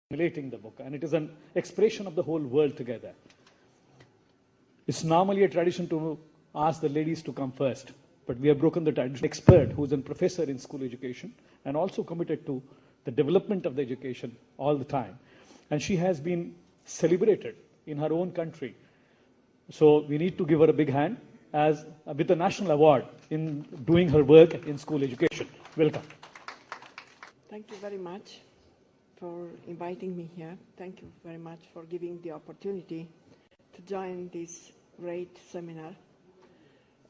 formulating the book, and it is an expression of the whole world together. It's normally a tradition to ask the ladies to come first, but we have broken the tradition. Expert who's a professor in school education and also committed to the development of the education all the time. And she has been celebrated in her own country. So we need to give her a big hand as with a national award in doing her work in school education. Welcome. Thank you very much for inviting me here. Thank you very much for giving the opportunity to join this great seminar.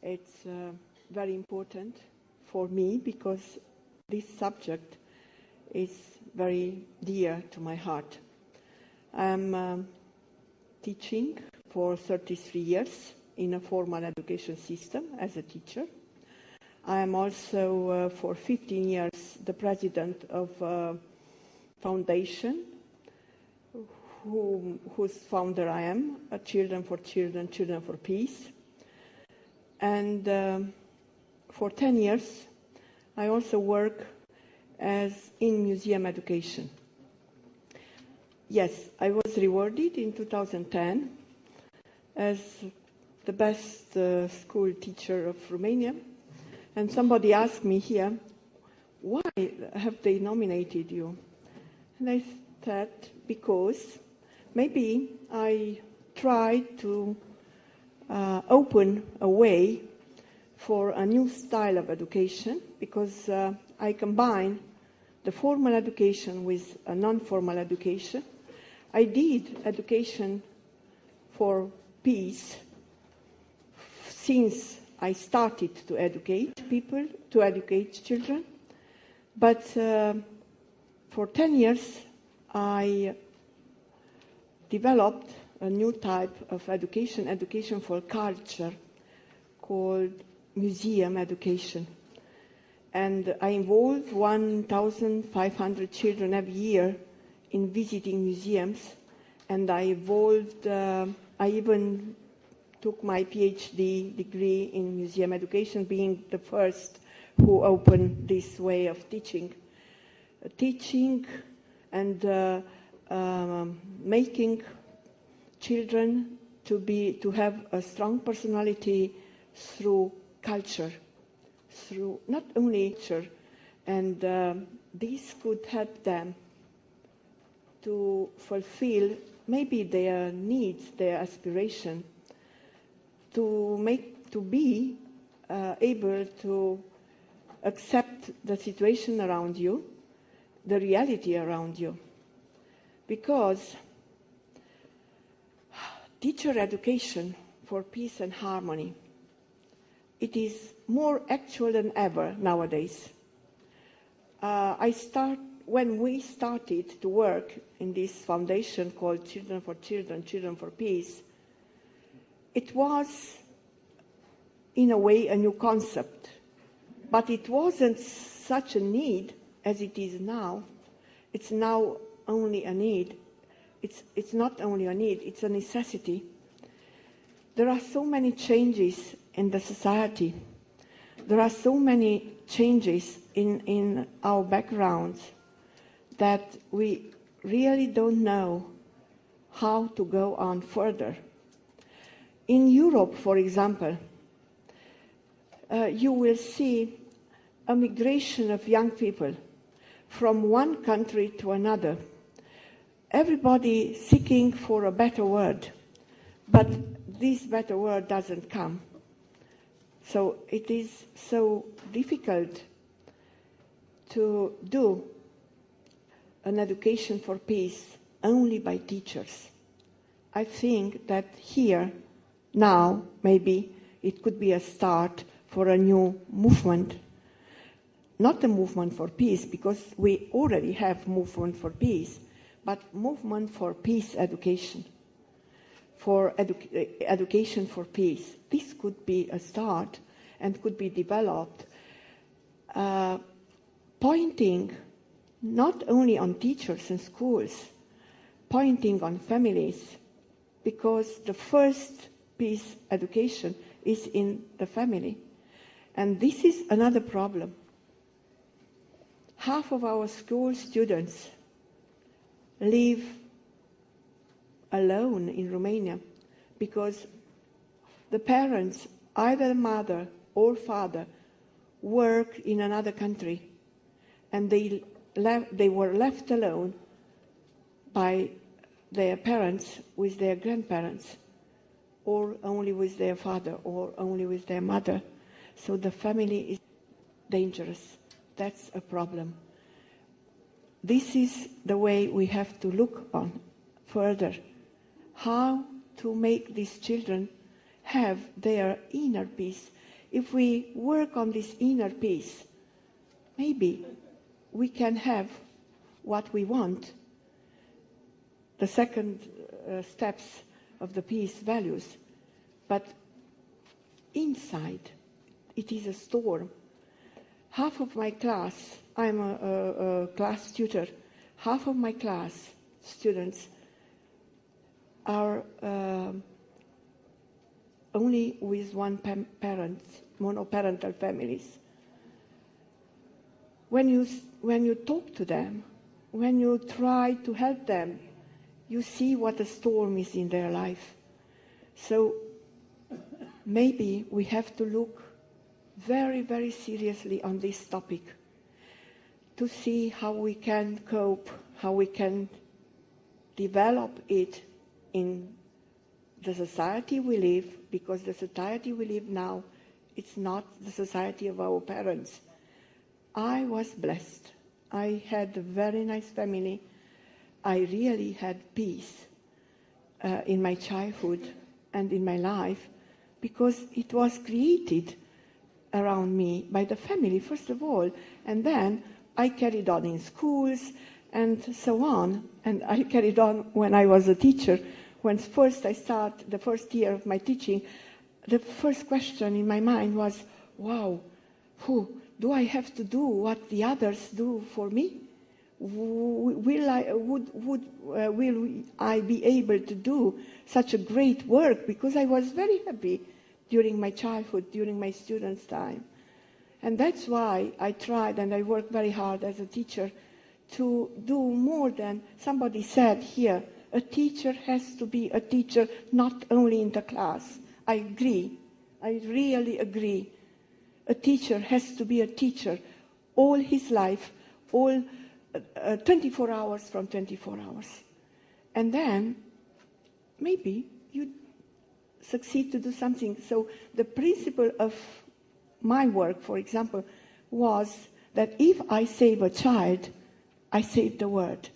It's very important for me because this subject is very dear to my heart. I'm teaching for 33 years in a formal education system as a teacher. I am also for 15 years the president of a foundation whose founder I am, Children for Children, Children for Peace. And for 10 years I also work as in museum education. Yes, I was rewarded in 2010 as the best school teacher of Romania. And somebody asked me here, why have they nominated you? And I said, because maybe I tried to open a way for a new style of education, because I combine the formal education with a non-formal education. I did education for peace since I started to educate people, to educate children. But for 10 years, I developed a new type of education, education for culture, called museum education. And I involve 1,500 children every year in visiting museums. And I even took my PhD degree in museum education, being the first who opened this way of teaching. Teaching and making children to have a strong personality through culture, through not only nature, and this could help them to fulfill maybe their needs, their aspiration, to be able to accept the situation around you, the reality around you. Because teacher education for peace and harmony, it is more actual than ever nowadays. When we started to work in this foundation called Children for Children, Children for Peace, it was, in a way, a new concept. But it wasn't such a need as it is now. It's now only a need. It's not only a need, it's a necessity. There are so many changes in the society. There are so many changes in our backgrounds that we really don't know how to go on further. In Europe, for example, you will see a migration of young people from one country to another. Everybody seeking for a better world, but this better world doesn't come. So it is so difficult to do an education for peace only by teachers. I think that here, now, maybe it could be a start for a new movement. Not a movement for peace, because we already have movement for peace, but movement for peace education, for education for peace. This could be a start and could be developed, pointing not only on teachers and schools, pointing on families, because the first peace education is in the family. And this is another problem. Half of our school students live alone in Romania because the parents, either mother or father, work in another country, and they were left alone by their parents with their grandparents, or only with their father, or only with their mother. So the family is dangerous. That's a problem. This is the way we have to look on further. How to make these children have their inner peace. If we work on this inner peace, maybe we can have what we want. The second steps of the peace values. But inside, it is a storm. Half of my class, I'm a class tutor, half of my class students are only with one parent, monoparental families. When you talk to them, when you try to help them, you see what a storm is in their life. So maybe we have to look very, very seriously on this topic to see how we can cope, how we can develop it in the society we live, because the society we live now, it's not the society of our parents. I was blessed. I had a very nice family. I really had peace in my childhood and in my life, because it was created around me by the family, first of all, and then I carried on in schools and so on, and I carried on when I was a teacher. When first I started the first year of my teaching, the first question in my mind was, wow, do I have to do what the others do for me? Will I be able to do such a great work? Because I was very happy during my childhood, during my students' time. And that's why I tried and I worked very hard as a teacher to do more than somebody said here. A teacher has to be a teacher not only in the class. I agree. I really agree. A teacher has to be a teacher all his life, all 24 hours from 24 hours. And then maybe you succeed to do something. So the principle of my work, for example, was that if I save a child, I save the world.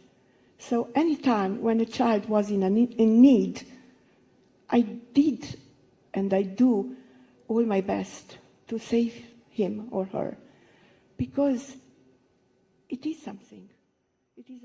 So anytime when a child was in need, I did and I do all my best to save him or her, because it is something. It is